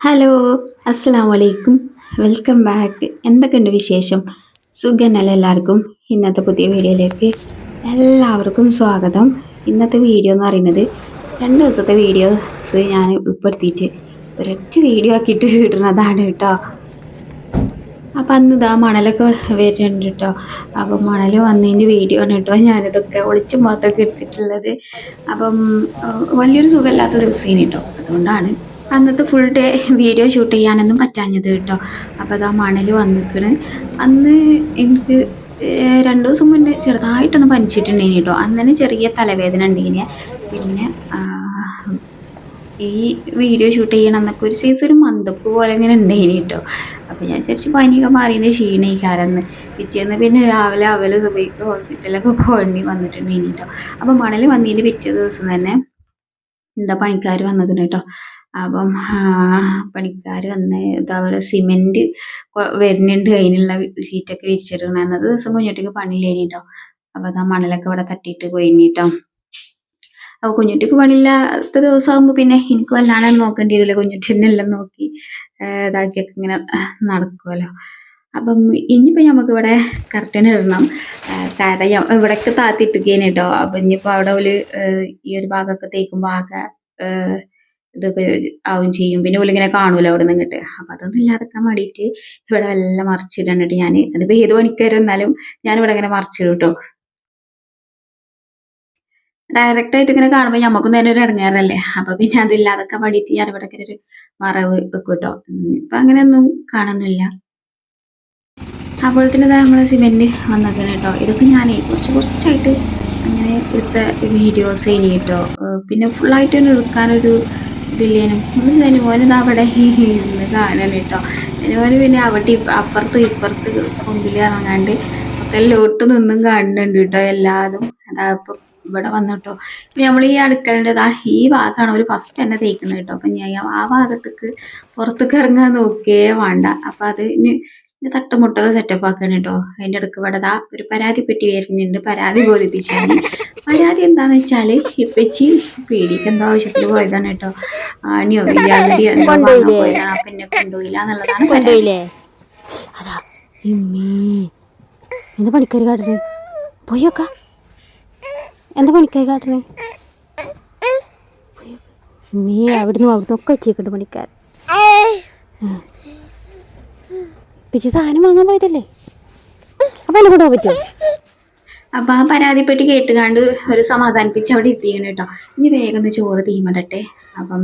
Hello, അസ്സലാമു അലൈക്കും. Welcome back. എന്തൊക്കെയുണ്ട് വിശേഷം? സുഖന്നല്ല എല്ലാവർക്കും. ഇന്നത്തെ പുതിയ വീഡിയോയിലേക്ക് എല്ലാവർക്കും സ്വാഗതം. ഇന്നത്തെ വീഡിയോ എന്ന് പറയുന്നത് 2 ദിവസത്തെ വീഡിയോസ് ഞാൻ ഉൾപ്പെടുത്തിയിട്ട് ഒരൊറ്റ വീഡിയോ ആക്കിയിട്ട് ഇടുന്നതാണ് കേട്ടോ. അപ്പം അന്ന് ഇതാ മണലൊക്കെ വരുന്നുണ്ട് കേട്ടോ. അപ്പം മണൽ വന്നതിൻ്റെ വീഡിയോ ആണ് കേട്ടോ ഞാനിതൊക്കെ ഒളിച്ചും പാത്തൊക്കെ എടുത്തിട്ടുള്ളത്. അപ്പം വലിയൊരു സുഖമില്ലാത്ത ദിവസേനെ കേട്ടോ, അതുകൊണ്ടാണ് അന്നത്തെ ഫുൾ ഡേ വീഡിയോ ഷൂട്ട് ചെയ്യാനൊന്നും പറ്റാഞ്ഞത് കേട്ടോ. അപ്പോൾ അതാ മണൽ വന്നിക്കണ്. അന്ന് എനിക്ക് 2 ദിവസം മുന്നേ ചെറുതായിട്ടൊന്ന് പനിച്ചിട്ടുണ്ടേനി കേട്ടോ. അന്നന്നെ ചെറിയ തലവേദന ഉണ്ടേനി. പിന്നെ ഈ വീഡിയോ ഷൂട്ട് ചെയ്യണം എന്നൊക്കെ ഒരു സൈസ് ഒരു മന്ദപ്പ് പോലെ ഇങ്ങനെ ഉണ്ടായിനി കേട്ടോ. അപ്പോൾ ഞാൻ വിചാരിച്ചു പനിയൊക്കെ മാറിയതിൻ്റെ ക്ഷീണിക്കാരെന്ന്. പിറ്റേന്ന് പിന്നെ രാവിലെ അവല് സുബഹിക്ക് ഹോസ്പിറ്റലിലൊക്കെ പോകേണ്ടി വന്നിട്ടുണ്ടായിനി കേട്ടോ. അപ്പോൾ മണൽ വന്നതിൻ്റെ പിറ്റേ ദിവസം തന്നെ എന്താ പണിക്കാർ വന്നിട്ടുണ്ട് കേട്ടോ. അപ്പം പണിക്കാർ വന്ന് ഇതവിടെ സിമെൻറ്റ് വരുന്നുണ്ട്, അതിനുള്ള ഷീറ്റൊക്കെ വിരിച്ചിട്ടുണ്ട്. അന്നത്തെ ദിവസം കുഞ്ഞുട്ടിക്ക് പണിയില്ലേനി കേട്ടോ. അപ്പോൾ അതാ മണലൊക്കെ ഇവിടെ തട്ടിയിട്ട് പോയിനി കേട്ടോ. അപ്പോൾ കുഞ്ഞുട്ടിക്ക് പണിയില്ലാത്ത ദിവസമാകുമ്പോൾ പിന്നെ എനിക്ക് വല്ലാതെ നോക്കേണ്ടി വരില്ല. കുഞ്ഞുട്ടിനെ എല്ലാം നോക്കി ഇതാക്കിയൊക്കെ ഇങ്ങനെ നടക്കുമല്ലോ. അപ്പം ഇനിയിപ്പോൾ നമുക്കിവിടെ കർട്ടൻ ഇടണം. കാരണം ഇവിടേക്ക് താത്തിട്ടിരിക്കേനെ കേട്ടോ. അപ്പം ഇനിയിപ്പോൾ അവിടെ ഒരു ഈ ഒരു ഭാഗമൊക്കെ തേക്കുമ്പോൾ ആകെ ഇതൊക്കെ ആവും ചെയ്യും. പിന്നെ ഓലിങ്ങനെ കാണൂല അവിടെ നിന്നിട്ട്. അപ്പം അതൊന്നും ഇല്ലാതെക്കാൻ വേണ്ടിയിട്ട് ഇവിടെ എല്ലാം മറിച്ചിടണ്ടിട്ട് ഞാൻ അതിപ്പോൾ ഏത് പണിക്കാരും എന്നാലും ഞാനിവിടെ ഇങ്ങനെ മറിച്ചിടും കേട്ടോ. ഡയറക്റ്റ് ആയിട്ട് ഇങ്ങനെ കാണുമ്പോൾ നമുക്കും തന്നെ ഒരു ഇടങ്ങേറല്ലേ. അപ്പൊ പിന്നെ അതില്ലാതൊക്കെ വേണ്ടിയിട്ട് ഞാൻ ഇവിടെ ഒരു മറവ് വെക്കും കേട്ടോ. ഇപ്പൊ അങ്ങനെയൊന്നും കാണുന്നില്ല. അപ്പോൾ തന്നെ നമ്മളെ സിമെന്റ് വന്നേക്കണം കേട്ടോ. ഇതൊക്കെ ഞാനേ കുറച്ചായിട്ട് അങ്ങനെ എടുത്ത വീഡിയോസ് ഇനി കേട്ടോ. പിന്നെ ഫുള്ളായിട്ട് തന്നെ എടുക്കാനൊരു ഇതില്ലേനും നമ്മൾ സിനിമോന് ഇതാ അവിടെ ഇരുന്ന് കാണണം കേട്ടോ. സിനിമോന് പിന്നെ അവിടെ അപ്പുറത്ത് ഇപ്പുറത്ത് കൊമ്പിൽ ഇറങ്ങാണ്ട് ഒക്കെ എല്ലായിടത്തും നിന്നും കാണുന്നുണ്ട് കേട്ടോ എല്ലാതും. അതാ ഇപ്പൊ ഇവിടെ വന്നിട്ടോ. ഇപ്പം നമ്മൾ ഈ അടുക്കളേൻ്റെതാ ഈ ഭാഗമാണ് ഒരു ഫസ്റ്റ് തന്നെ തേക്കുന്നത് കേട്ടോ. അപ്പം ഞാൻ ആ ഭാഗത്തേക്ക് പുറത്തേക്ക് ഇറങ്ങാൻ നോക്കിയേ വേണ്ട. അപ്പം അത് ഇനി തട്ടുമുട്ടൊക്കെ സെറ്റപ്പ് ആക്കണം കേട്ടോ. അതിൻ്റെ ഇടയ്ക്ക് ഇവിടെ ഒരു പരാതി പെട്ടി വരുന്നുണ്ട്, പരാതി ബോധിപ്പിച്ചാണ്. പരാതി എന്താന്ന് വെച്ചാൽ ഇപ്പച്ചി പീടിക്ക് എന്തോ ആവശ്യത്തിന് പോയതാണ് കേട്ടോ. ആണിയോ വിജാഗരിയോ എന്തോ പോയതാണ്. അപ്പം എന്നെ കൊണ്ടുപോയില്ല എന്നുള്ളതാണ് പരാതി. അതാ എന്താ പണിക്കാർ കാട്ടണേ? പോയോക്ക എന്താ പണിക്കാർ കാട്ടണേ? അവിടുന്ന് ഒക്കെ വെച്ചേക്കണ്ട് പണിക്കാർ. പിച്ചി സാധനം വാങ്ങാൻ പോയതല്ലേ, അപ്പൊ എന്നെ കൊണ്ടുപോകാൻ പറ്റുമോ? അപ്പം ആ പരാതിപ്പെട്ടി കേട്ടുകാണ്ട് ഒരു സമാധാനിപ്പിച്ച് അവിടെ ഇരുത്തിയാണ് കേട്ടോ. ഇനി വേഗം ഒന്ന് ചോറ് തീമടട്ടെ. അപ്പം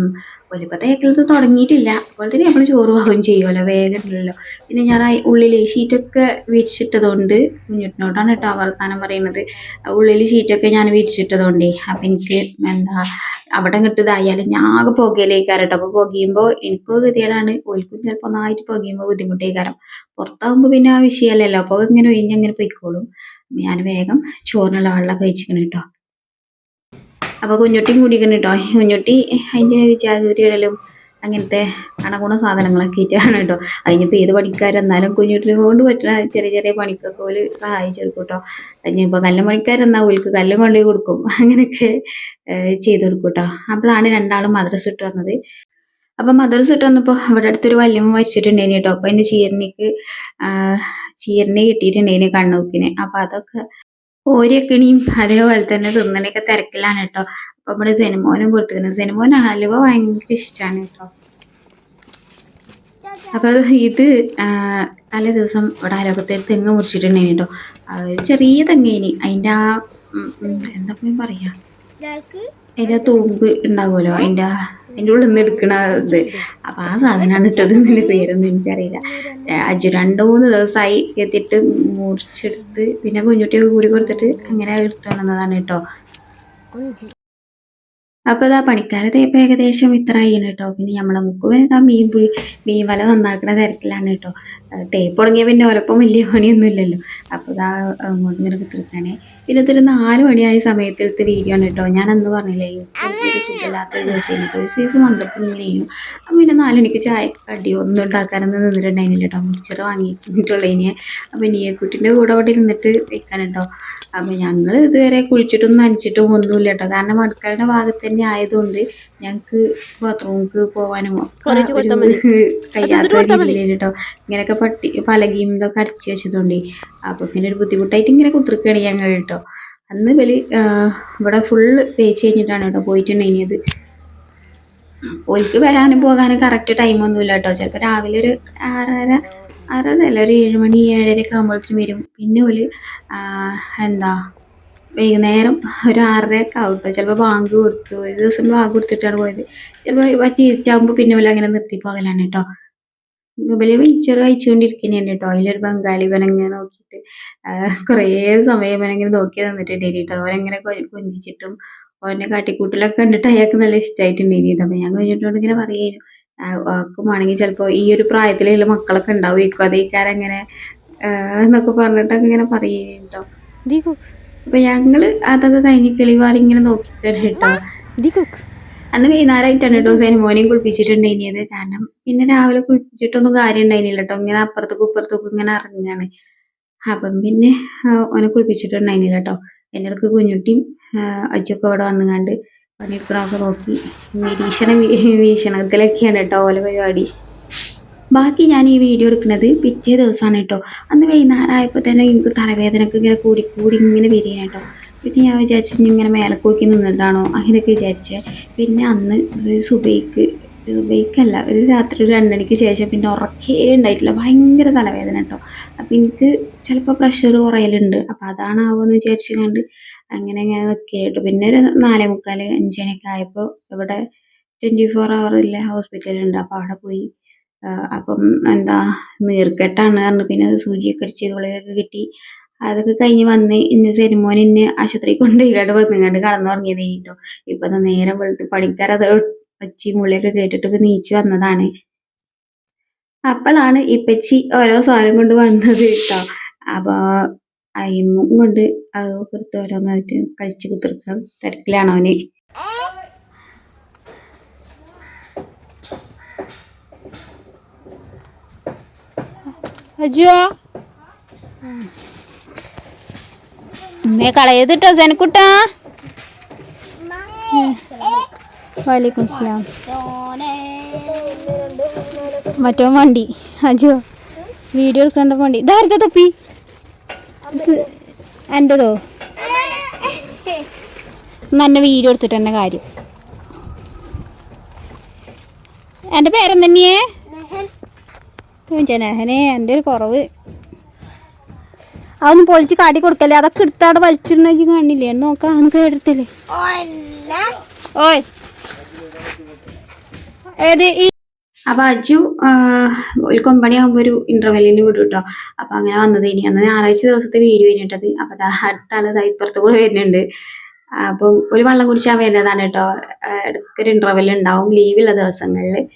ഒലിപ്പം തേക്കലത്ത് തുടങ്ങിയിട്ടില്ല. അപ്പോൾ തന്നെ നമ്മൾ ചോറ് ആവുകയും ചെയ്യുമല്ലോ, വേഗം ഉണ്ടല്ലോ. പിന്നെ ഞാൻ ഉള്ളിൽ ഷീറ്റൊക്കെ വിരിച്ചിട്ടതുകൊണ്ട് കുഞ്ഞുട്ടിനോടാണ് കേട്ടോ വർത്താനം പറയുന്നത്. ഉള്ളിൽ ഷീറ്റൊക്കെ ഞാൻ വിരിച്ചിട്ടതുകൊണ്ടേ അപ്പം എനിക്ക് എന്താ അവിടെ ഇതായാലും ഞാൻ ആകെ പുകയിലേക്കാരം കേട്ടോ. അപ്പോൾ പുകയുമ്പോൾ എനിക്കും ഗതികേടാണ്, ഓൽക്കും ചിലപ്പോൾ ഒന്നായിട്ട് പുകയുമ്പോൾ ബുദ്ധിമുട്ടേക്കാരം. പുറത്താകുമ്പോൾ പിന്നെ ആ വിഷയമല്ലല്ലോ. അപ്പോൾ ഇങ്ങനെ ഒഴിഞ്ഞങ്ങനെ പൊയ്ക്കോളും. ഞാൻ വേഗം ചോറിനുള്ള വെള്ളമൊക്കെ വെച്ചിരിക്കണം കേട്ടോ. അപ്പോൾ കുഞ്ഞുട്ടിയും കുടിക്കണം കേട്ടോ. കുഞ്ഞുട്ടി അതിൻ്റെ വിചാരി ഇടലും അങ്ങനത്തെ കണകുണ സാധനങ്ങളൊക്കെ ഇട്ടാണ് കേട്ടോ. അതിനിപ്പോൾ ഏത് പണിക്കാരെന്നാലും കുഞ്ഞുട്ടിനെ കൊണ്ട് പറ്റുന്ന ചെറിയ ചെറിയ പണിക്കൊക്കെ ഓല് സഹായിച്ചെടുക്കും കേട്ടോ. അതിനിപ്പോൾ കല്ല് പണിക്കാരെന്നാൽ ഓൽക്ക് കല്ലും കൊണ്ടുപോയി കൊടുക്കും, അങ്ങനെയൊക്കെ ചെയ്ത് കൊടുക്കും കേട്ടോ. അപ്പോഴാണ് രണ്ടാളും മദ്രസ ഇട്ട് വന്നത്. അപ്പം മദ്രസ ഇട്ട് വന്നപ്പോൾ ഇവിടെ അടുത്തൊരു വല്യമ്മ മരിച്ചിട്ടുണ്ടേനി കേട്ടോ. അപ്പോൾ അതിൻ്റെ ചീരനെ കിട്ടിയിട്ടുണ്ടേനി കണ്ണൂക്കിന്. അപ്പം അതൊക്കെ ഓരിയൊക്കെണിയും അതേപോലെ തന്നെ തിന്നണൊക്കെ തിരക്കിലാണ് കേട്ടോ. അപ്പം നമ്മുടെ ജനമോനും കൊടുത്തിരുന്നത്. ജനമോൻ ഹലുവ ഭയങ്കര ഇഷ്ടമാണ് കേട്ടോ. അപ്പം ഇത് തലേ ദിവസം ഇവിടെ അയലോക്കത്തെ തെങ്ങ് മുറിച്ചിട്ടുണ്ടേനി കേട്ടോ. ചെറിയ തെങ്ങേനി. അതിൻ്റെ ആ എന്താ പറയാ, അതിൻ്റെ തൂമ്പ് ഉണ്ടാകുമല്ലോ, അതിൻ്റെ ഉള്ളിൽ നിന്ന് എടുക്കണ ഇത്. അപ്പം ആ സാധനമാണ് ഇട്ടത്. ഇതിൻ്റെ പേരൊന്നും എനിക്കറിയില്ല. 2-3 ദിവസമായി എത്തിയിട്ട് മുറിച്ചെടുത്ത് പിന്നെ കുഞ്ഞുട്ടിയൊക്കെ കൂടി കൊടുത്തിട്ട് അങ്ങനെ എടുത്തു വന്നതാണ് കേട്ടോ. അപ്പോൾ ഇതാ പണിക്കാരെ തേപ്പ് ഏകദേശം ഇത്ര ആയിന് കേട്ടോ. പിന്നെ നമ്മളെ മുക്കുവൻ മീൻ വല നന്നാക്കുന്ന തിരക്കിലാണ് കേട്ടോ. തേപ്പ് തുടങ്ങിയ പിന്നെ ഓരപ്പം വലിയ പണിയൊന്നും ഇല്ലല്ലോ. അപ്പോൾ ഇതാ അങ്ങോട്ട് ഇങ്ങനെ കുത്തിരിക്കാനേ. പിന്നെ ഇതൊരു 4 മണിയായ സമയത്തിലത്തെ വീഡിയോ ആണ് കേട്ടോ. ഞാൻ അന്ന് പറഞ്ഞില്ലേ ഒരു സുഖമില്ലാത്ത ദിവസം ഒരു സൈസ് മണ്ടപ്പം ഇങ്ങനെ ചെയ്യും. അപ്പം പിന്നെ 4 മണിക്ക് ചായ കടിയോ ഒന്നും ഉണ്ടാക്കാനൊന്നും നിന്നിട്ടുണ്ടായിരുന്നില്ല കേട്ടോ. മിക്സർ വാങ്ങിയിട്ടുള്ളതിന്. അപ്പം നീയക്കുട്ടിൻ്റെ കൂടെ അവിടെ ഇരുന്നിട്ട് വെക്കാൻ കേട്ടോ. അപ്പം ഞങ്ങൾ ഇതുവരെ കുളിച്ചിട്ടും നനച്ചിട്ടും ഒന്നുമില്ല കേട്ടോ. കാരണം അടുക്കളയുടെ ഭാഗത്ത് തന്നെ ആയതുകൊണ്ട് ഞങ്ങൾക്ക് ബാത്റൂമിക്ക് പോകാനും ഒക്കെ കുറച്ച് ഒരു കൊടുത്താൽ മതി. കഴിയാത്ത രീതിയിലാണ് കേട്ടോ. ഇങ്ങനെയൊക്കെ പലകയും ഇതൊക്കെ അടിച്ചു വെച്ചതുകൊണ്ടേ അപ്പോൾ പിന്നെ ഒരു ബുദ്ധിമുട്ടായിട്ട് ഇങ്ങനെ കുത്തിരിക്കുകയാണ് ഞങ്ങൾ കേട്ടോ. അന്ന് ഇവിടെ ഫുള്ള് തേച്ച് കഴിഞ്ഞിട്ടാണ് കേട്ടോ പോയിട്ടുണ്ടെങ്കിൽ. ഓൽക്ക് വരാനും പോകാനും കറക്റ്റ് ടൈമൊന്നുമില്ല കേട്ടോ. ചിലപ്പോൾ രാവിലെ ഒരു 6:30 അല്ല ഒരു 7 മണി 7:30 ഒക്കെ ആകുമ്പോഴത്തേനും വരും. പിന്നെ ഓല് എന്താ വൈകുന്നേരം ഒരു 6:30 ഒക്കെ ആവും കേട്ടോ. ചിലപ്പോൾ ബാങ്ക് കൊടുത്തു, ഒരു ദിവസം ബാങ്ക് കൊടുത്തിട്ടാണ് പോയത്. ചിലപ്പോൾ പറ്റി ഇരുട്ടാകുമ്പോൾ പിന്നെ ഓല് അങ്ങനെ നിർത്തി പോകലാണ് കേട്ടോ. ഇവല് മിച്ചറ് കഴിച്ചുകൊണ്ടിരിക്കുന്നതാണ് കേട്ടോ. അതിലൊരു ബംഗാളി ഇവനങ്ങനെ നോക്കിയിട്ട് കുറേ സമയം ഇവനങ്ങനെ നോക്കി നിന്നിട്ടുണ്ടായിരുന്നു കേട്ടോ. അവനെങ്ങനെ കൊഞ്ചിച്ചിട്ടും ഓനെ കാട്ടിക്കൂട്ടലൊക്കെ കണ്ടിട്ട് അയാൾക്ക് നല്ല ഇഷ്ടമായിട്ടുണ്ടായിരുന്നു കേട്ടോ. അപ്പോൾ ഞാൻ കഴിഞ്ഞിട്ടോട് ഇങ്ങനെ പറയുമായിരുന്നു, ആർക്കും ആണെങ്കിൽ ചിലപ്പോൾ ഈ ഒരു പ്രായത്തിലുള്ള മക്കളൊക്കെ ഉണ്ടാവുമായിരിക്കും, അതേക്കാരങ്ങനെ എന്നൊക്കെ പറഞ്ഞിട്ട് ഇങ്ങനെ പറയുകയും കേട്ടോ. അപ്പോൾ ഞങ്ങൾ അതൊക്കെ കഴിഞ്ഞ് കിളിവാറി ഇങ്ങനെ നോക്കിക്കാൻ കേട്ടോ. അന്ന് വൈകുന്നേരമായിട്ടാണ് കേട്ടോ മോനെയും കുളിപ്പിച്ചിട്ടുണ്ടായിരുന്നത്. കാരണം പിന്നെ രാവിലെ കുളിപ്പിച്ചിട്ടൊന്നും കാര്യം ഉണ്ടായിരുന്നില്ല കേട്ടോ. ഇങ്ങനെ അപ്പുറത്തേക്കും ഇപ്പുറത്തേക്കും ഇങ്ങനെ ഇറങ്ങുകയാണ്. അപ്പം പിന്നെ ഓനെ കുളിപ്പിച്ചിട്ടുണ്ടായിരുന്നില്ല കേട്ടോ. എൻ്റെ അടുക്ക് കുഞ്ഞുട്ടിയും അച്ഛയൊക്കെ ഇവിടെ വന്നുകൊണ്ട് പണിയെടുക്കണമൊക്കെ നോക്കി വീക്ഷണത്തിലൊക്കെയാണ് കേട്ടോ ഓല പരിപാടി. ബാക്കി ഞാൻ ഈ വീഡിയോ എടുക്കുന്നത് പിറ്റേ ദിവസമാണ് കേട്ടോ. അന്ന് വൈകുന്നേരം ആയപ്പോൾ തന്നെ എനിക്ക് തലവേദനക്ക് ഇങ്ങനെ കൂടി ഇങ്ങനെ വരികയാണ് കേട്ടോ. പിന്നെ ഞാൻ വിചാരിച്ചു ഇങ്ങനെ മേലക്ക് നോക്കി നിന്നിട്ടാണോ അങ്ങനെയൊക്കെ വിചാരിച്ചത്. പിന്നെ അന്ന് സുബൈക്കല്ല ഒരു രാത്രി ഒരു 2 മണിക്ക് ശേഷം പിന്നെ ഉറക്കേ ഉണ്ടായിട്ടില്ല, ഭയങ്കര തലവേദന കേട്ടോ. അപ്പം എനിക്ക് ചിലപ്പോൾ പ്രഷർ കുറയലുണ്ട്, അപ്പം അതാണാവോന്ന് വിചാരിച്ചു കണ്ട് അങ്ങനെ നിൽക്കുക കേട്ടോ. പിന്നെ ഒരു 4:45 5 മണിയൊക്കെ ആയപ്പോൾ ഇവിടെ 24 ഹവറിലെ ഹോസ്പിറ്റലുണ്ട്. അപ്പോൾ അവിടെ പോയി. അപ്പം എന്താ നീർക്കെട്ടാണ് പറഞ്ഞു. പിന്നെ സൂചിയൊക്കെ അടിച്ച് ഗുളികയൊക്കെ കിട്ടി. അതൊക്കെ കഴിഞ്ഞ് വന്ന് ഇന്ന് സെനിമോൻ ഇന്ന് ആശുപത്രി കൊണ്ടുപോയിക്കാണ്ട് വന്നുകൊണ്ട് കടന്നുറങ്ങിയത് കേട്ടോ. ഇപ്പം നേരം വെളുത്ത് പണിക്കാരത് ഒച്ചി മുളിയൊക്കെ കേട്ടിട്ട് ഇപ്പം നീച്ച് വന്നതാണ്. അപ്പോഴാണ് ഇപ്പച്ചി ഓരോ സാധനം കൊണ്ട് വന്നത് കേട്ടോ. അപ്പോൾ അയിമും കൊണ്ട് അത് കൊടുത്ത് ഓരോന്നായിട്ട് കഴിച്ച് കുത്തിരിക്കണം തിരക്കിലാണ് അവന്. അജുവാ ഉമ്മയെ കളയതിട്ടോ സനക്കുട്ടാ. വാലേക്കും സ്ലാം. മറ്റോ വണ്ടി അജോ വീഡിയോ എടുക്കേണ്ട വണ്ടി ഇതാരുടെ തൊപ്പി? എൻ്റെതോ? നല്ല വീഡിയോ എടുത്തിട്ട് തന്നെ കാര്യം. എൻ്റെ പേരെന്തന്നെയേ? ജനഹനെ എൻ്റെ ഒരു കുറവ്. അതൊന്നും പൊളിച്ച് കാട്ടി കൊടുക്കല്ലേ, അതൊക്കെ എടുത്തവിടെ വലിച്ചിടണ കാണില്ലേ? നോക്കാം നമുക്ക് എടുത്തില്ലേ. ഓയ് ഏത് ഈ അപ്പോൾ അജു ഒരു 9 ആകുമ്പോൾ ഒരു ഇൻ്റർവെല്ലിന് വിടും കേട്ടോ. അപ്പോൾ അങ്ങനെ വന്നത് ഇനി അന്ന് ഞായറാഴ്ച ദിവസത്തെ വീഡിയോ കഴിഞ്ഞിട്ടത്. അപ്പോൾ അടുത്താണ് ഇപ്പുറത്ത് കൂടെ വരുന്നുണ്ട്. അപ്പം ഒരു വെള്ളം കുടിച്ചാൽ വരുന്നതാണ് കേട്ടോ. ഇടയ്ക്കൊരു ഇൻ്റർവെല്ല് ഉണ്ടാവും ലീവുള്ള ദിവസങ്ങളിൽ.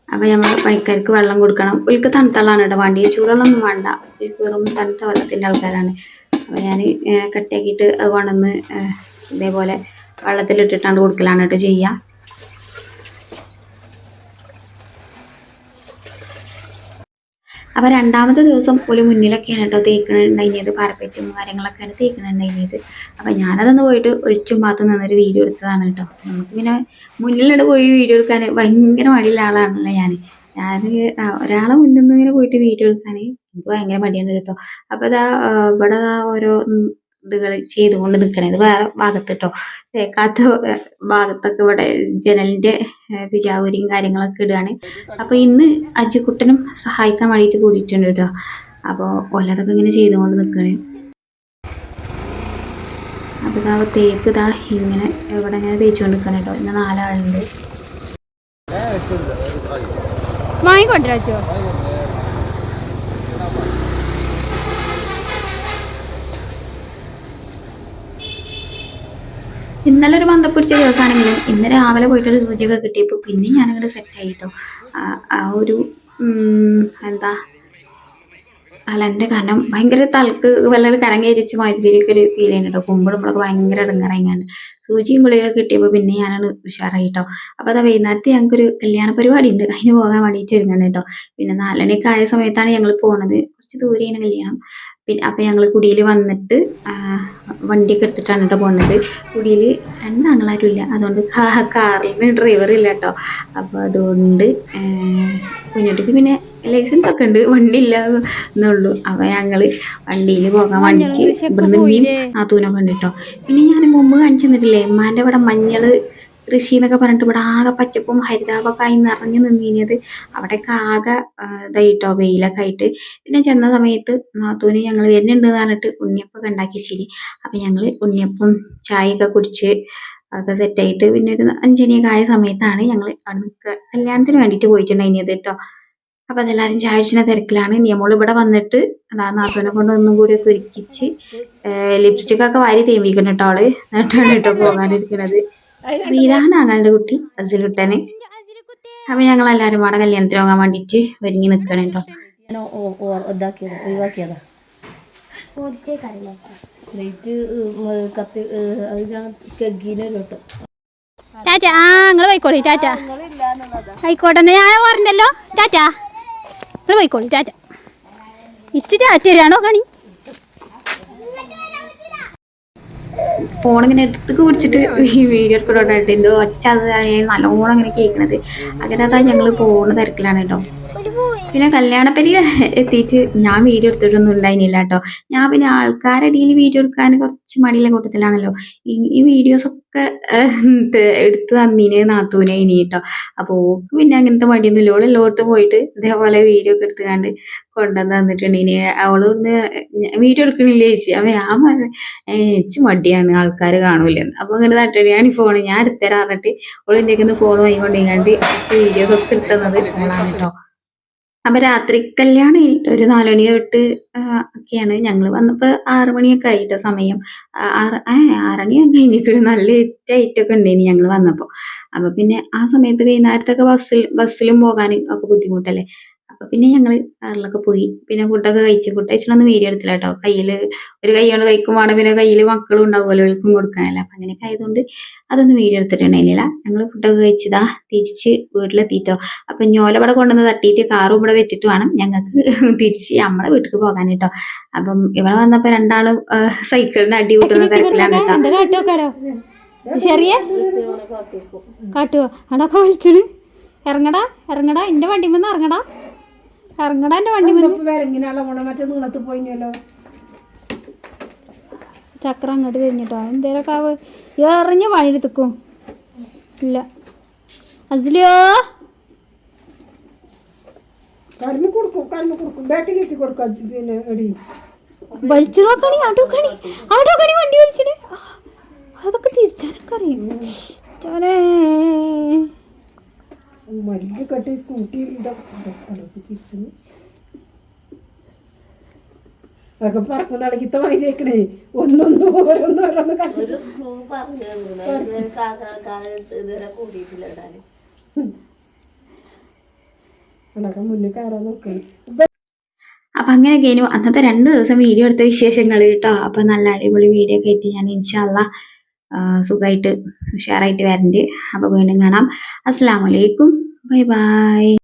അപ്പോൾ നമ്മൾ പണിക്കാർക്ക് വെള്ളം കൊടുക്കണം. ഒരിക്കൽ തണുത്ത വെള്ളമാണ് കേട്ടോ വണ്ടി, ചൂടുവെള്ളമൊന്നും വേണ്ട. വെറും തണുത്ത വെള്ളത്തിൻ്റെ ആൾക്കാരാണ്. അപ്പോൾ ഞാൻ കട്ടിയാക്കിയിട്ട് അത് കൊണ്ടുവന്ന് ഇതേപോലെ വെള്ളത്തിലിട്ടിട്ടാണ് കൊടുക്കലാണ് കേട്ടോ ചെയ്യുക. അപ്പോൾ രണ്ടാമത്തെ ദിവസം ഒരു മുന്നിലൊക്കെയാണ് കേട്ടോ തേക്കണുണ്ടായിരുന്നത്, പാരപ്പറ്റും കാര്യങ്ങളൊക്കെയാണ് തേക്കണുണ്ടായിരുന്നത്. അപ്പോൾ ഞാനതൊന്ന് പോയിട്ട് ഒഴിച്ചും പാത്ത് നിന്നൊരു വീഡിയോ എടുത്തതാണ് കേട്ടോ. നമുക്ക് പിന്നെ മുന്നിലിട്ട് പോയി വീഡിയോ എടുക്കാൻ ഭയങ്കര മടിയുള്ള ആളാണല്ലോ ഞാൻ. ഒരാളെ മുന്നിൽ നിന്ന് ഇങ്ങനെ പോയിട്ട് വീഡിയോ എടുക്കാൻ എനിക്ക് ഭയങ്കര മടിയാണ് കേട്ടോ. അപ്പോൾ ഇവിടെ ഓരോ ഇതുകൾ ചെയ്തുകൊണ്ട് നിൽക്കണേ. ഇത് വേറെ ഭാഗത്ത് കേട്ടോ, തേക്കാത്ത ഭാഗത്തൊക്കെ ഇവിടെ ജനലിൻ്റെ പിജാവൂരിയും കാര്യങ്ങളൊക്കെ ഇടുകയാണ്. അപ്പോൾ ഇന്ന് അജുക്കുട്ടനും സഹായിക്കാൻ വേണ്ടിയിട്ട് കൂടിയിട്ടുണ്ട് കേട്ടോ. അപ്പോൾ ഓലതൊക്കെ ഇങ്ങനെ ചെയ്തുകൊണ്ട് നിൽക്കണേ. അപ്പോൾ ഇതാ തേപ്പ് ഇതാ ഇങ്ങനെ ഇവിടെ ഇങ്ങനെ തേച്ചുകൊണ്ട് നിൽക്കണം കേട്ടോ. ഇന്ന് 4 ആളുണ്ട്. വാങ്ങിക്കൊണ്ടിരാച്ചോ? ഇന്നലെ ഒരു ബന്ധപ്പിടിച്ച ദിവസമാണെങ്കിലും ഇന്ന് രാവിലെ പോയിട്ടൊരു സൂചിയൊക്കെ കിട്ടിയപ്പോൾ പിന്നെ ഞാനങ്ങോട്ട് സെറ്റായി കേട്ടോ. ആ ഒരു എന്താ അലൻ്റെ കാരണം ഭയങ്കര തലക്ക് വല്ലൊരു കരം കയറിച്ച് മാതിരിയൊക്കെ ഒരു ഫീൽ ചെയ്യുന്നുണ്ടോ. കുമ്പിടുമ്പോഴൊക്കെ ഭയങ്കര ഇടങ്ങാറായിങ്ങാണ്ട് സൂചിയും ഗുളികയൊക്കെ കിട്ടിയപ്പോൾ പിന്നെ ഞാനാണ് ഉഷാറായി കേട്ടോ. അപ്പോൾ അതാ വൈകുന്നേരത്തെ ഞങ്ങൾക്കൊരു കല്യാണ പരിപാടി ഉണ്ട്, അതിന് പോകാൻ വേണ്ടിയിട്ട് ഒരുങ്ങണം കേട്ടോ. പിന്നെ 4 മണിയൊക്കെ ആയ സമയത്താണ് ഞങ്ങൾ പോണത്. കുറച്ച് ദൂരെയാണ് കല്യാണം. പിന്നെ അപ്പം ഞങ്ങൾ കുടിയിൽ വന്നിട്ട് വണ്ടിയൊക്കെ എടുത്തിട്ടാണ് കേട്ടോ പോകുന്നത്. കുടിയിൽ 2 ആങ്ങളാരും ഇല്ല, അതുകൊണ്ട് കാറിന് ഡ്രൈവർ ഇല്ല കേട്ടോ. അപ്പോൾ അതുകൊണ്ട് കുഞ്ഞുട്ടിക്ക് പിന്നെ ലൈസൻസ് ഒക്കെ ഉണ്ട്, വണ്ടി ഇല്ല എന്നുള്ളൂ. അപ്പോൾ ഞങ്ങൾ വണ്ടിയിൽ പോകാൻ വേണ്ടിയിട്ട് ഇവിടുന്ന് മീൻ നാത്തൂനൊക്കെ ഉണ്ട് കേട്ടോ. പിന്നെ ഞാൻ മുമ്പ് കാണിച്ചു തന്നിട്ടില്ലേ ഉമ്മാൻ്റെ ഇവിടെ മഞ്ഞൾ കൃഷി എന്നൊക്കെ പറഞ്ഞിട്ട് ഇവിടെ ആകെ പച്ചപ്പും ഹരിതാപമൊക്കെ ആയി നിറഞ്ഞു നിന്നിരുന്നത്. അവിടെയൊക്കെ ആകെ ഇതായിട്ടോ വെയിലൊക്കെ ആയിട്ട്. പിന്നെ ചെന്ന സമയത്ത് നാത്തൂന് ഞങ്ങൾ വരുന്നുണ്ട് എന്ന് പറഞ്ഞിട്ട് ഉണ്ണിയപ്പൊക്കെ ഉണ്ടാക്കി വെച്ചിന്. അപ്പം ഞങ്ങൾ ഉണ്ണിയപ്പം ചായയൊക്കെ കുടിച്ച് അതൊക്കെ സെറ്റായിട്ട് പിന്നെ ഒരു 5 മണിയൊക്കെ ആയ സമയത്താണ് ഞങ്ങൾ അവിടെ കല്യാണത്തിന് വേണ്ടിയിട്ട് പോയിട്ടുണ്ടായിരുന്നത് കേട്ടോ. അപ്പം അതെല്ലാവരും ചായ കുടിക്കുന്ന തിരക്കിലാണ്. നിയമോൾ ഇവിടെ വന്നിട്ട് അതാ നാത്തൂനെ കൊണ്ട് ഒന്നും കൂടി ഒക്കെ ഒരുക്കിച്ച് ലിപ്സ്റ്റിക്കൊക്കെ വാരി തേമ്പിക്കണം കേട്ടോ. അവള് എന്നിട്ടാണ് കേട്ടോ പോകാനിരിക്കുന്നത്. അപ്പൊ ഇതാണ് ഞങ്ങളുടെ കുട്ടി അസിലുട്ടന്. അപ്പൊ ഞങ്ങൾ എല്ലാരും പാടെ കല്യാണത്തിന് പോകാൻ വേണ്ടിട്ട് ഒരുങ്ങി നിൽക്കണം കേട്ടോ. ചാച്ചാ നിങ്ങള് പോയിക്കോളി ചാച്ചാ, ആയിക്കോട്ടെ ഞാൻ പറഞ്ഞല്ലോ ചാച്ചാ, നിങ്ങള് പോയിക്കോളി ചാച്ചാ. ഇച്ച് ചാച്ചരാണോ കണി? ഫോൺ ഇങ്ങനെ എടുത്തേക്ക് കുടിച്ചിട്ട് വീഡിയോ എടുക്കണോട്ടായിട്ട് എൻ്റെ ഒച്ച അത് നല്ലോണം ഇങ്ങനെ കേൾക്കണത്. അങ്ങനെ അതാ ഞങ്ങൾ പോകുന്ന തിരക്കിലാണ് കേട്ടോ. പിന്നെ കല്യാണപ്പരി എത്തിയിട്ട് ഞാൻ വീഡിയോ എടുത്തിട്ടൊന്നും ഉണ്ടായിരുന്നില്ല കേട്ടോ. ഞാൻ പിന്നെ ആൾക്കാരുടെ ഇടയിൽ വീഡിയോ എടുക്കാൻ കുറച്ച് മടിയുള്ള കൂട്ടത്തിലാണല്ലോ. ഈ വീഡിയോസൊക്കെ എടുത്ത് തന്നീന് നാത്തൂനെ ഇനി കേട്ടോ. അപ്പോൾ ഓക്ക് പിന്നെ അങ്ങനത്തെ മടിയൊന്നുമില്ല. ഓൾ എല്ലായിടത്തും പോയിട്ട് ഇതേപോലെ വീഡിയോ ഒക്കെ എടുത്തുകൊണ്ട് കൊണ്ടുവന്ന് തന്നിട്ടുണ്ട്. ഇനി അവളൊന്ന് വീഡിയോ എടുക്കണില്ലേ ചേച്ചി. അപ്പം ഞാൻ പറഞ്ഞു ചേച്ചി മടിയാണ്, ആൾക്കാർ കാണൂലെന്ന്. അപ്പോൾ ഇങ്ങോട്ട് തട്ടിട്ട് ഞാൻ ഫോൺ ഞാൻ എടുത്തരാൻ പറഞ്ഞിട്ട് ഓളിൻ്റെ ഒക്കെ ഫോൺ വാങ്ങിക്കൊണ്ടിങ്ങാണ്ട് വീഡിയോസ് ഒക്കെ എടുത്തുന്നത് ഫോണാണ് കേട്ടോ. അപ്പം രാത്രി കല്യാണം ഒരു 4 മണി തൊട്ട് ഒക്കെയാണ്. ഞങ്ങൾ വന്നപ്പോൾ 6 മണിയൊക്കെ ആയിട്ടോ സമയം. 6 മണിയൊക്കെ കഴിഞ്ഞിട്ട് നല്ല ഇരുട്ടായിട്ടൊക്കെ ഉണ്ടായിന് ഞങ്ങൾ വന്നപ്പോൾ. അപ്പോൾ പിന്നെ ആ സമയത്ത് വൈകുന്നേരത്തൊക്കെ ബസ്സിലും പോകാൻ ഒക്കെ ബുദ്ധിമുട്ടല്ലേ. അപ്പോൾ പിന്നെ ഞങ്ങൾ കാറിലൊക്കെ പോയി. പിന്നെ ഫുഡൊക്കെ കഴിച്ചിട്ടൊന്നും വീഡിയോ എടുത്തില്ല കേട്ടോ. ഒരു കൈ കൊണ്ട് കഴിക്കും വേണം, പിന്നെ കയ്യിൽ മക്കളും ഉണ്ടാവുമല്ലോ, ഓൽക്കും കൊടുക്കാനല്ല. അപ്പം അങ്ങനെയൊക്കെ ആയതുകൊണ്ട് അതൊന്നും വീഡിയോ എടുത്തിട്ടുണ്ടായിരുന്നില്ല. ഞങ്ങൾ ഫുഡൊക്കെ കഴിച്ചതാ തിരിച്ച് വീട്ടിലെത്തിയിട്ടോ. അപ്പം ഞോലവിടെ കൊണ്ടുവന്ന് തട്ടിയിട്ട് കാറും ഇവിടെ വെച്ചിട്ട് വേണം ഞങ്ങൾക്ക് തിരിച്ച് നമ്മളെ വീട്ടിലേക്ക് പോകാൻ കേട്ടോ. അപ്പം ഇവിടെ വന്നപ്പോൾ രണ്ടാളും സൈക്കിളിന് അടി കൂട്ടുന്ന തിരക്കിലാണ് കേട്ടോ. ചെറിയ കാട്ടുവോ അടക്ക വലിച്ചിന് ഇറങ്ങടാ ഇറങ്ങടാ, എൻ്റെ വണ്ടി വന്ന് ഇറങ്ങടാ ഇറങ്ങടാ, എൻ്റെ വണ്ടി ചക്രം അങ്ങോട്ട് കഴിഞ്ഞിട്ടോ. എന്തേലൊക്കെ എറിഞ്ഞ് വഴിയെടുത്തുക്കും ഇല്ല. അസിലിയോ വലിച്ചു നോക്കണി, അവിടെ വണ്ടി വലിച്ചിട്ട് അതൊക്കെ തിരിച്ചാനൊക്കെ അറിയും. മല്ലിക്കട്ടി സ്കൂട്ടി അതൊക്കെ പറക്കുന്ന അടക്കിത്ത മൈലേക്കണേ ഒന്നൊന്നും ഓരോന്നോരോന്ന് അടക്കം മുന്നേ കയറാൻ നോക്കണം. അപ്പം അങ്ങനെയൊക്കെയായിരുന്നു അന്നത്തെ 2 ദിവസം വീഡിയോ എടുത്ത വിശേഷങ്ങൾ കേട്ടോ. അപ്പം നല്ല അടിപൊളി വീഡിയോ ഒക്കെ ആയിട്ട് ഞാൻ ഇൻഷാ അല്ലാഹ് സുഖമായിട്ട് ഉഷാറായിട്ട് വരണ്ട്. അപ്പോൾ വീണ്ടും കാണാം. അസ്സലാമു അലൈക്കും, ബൈ ബൈ.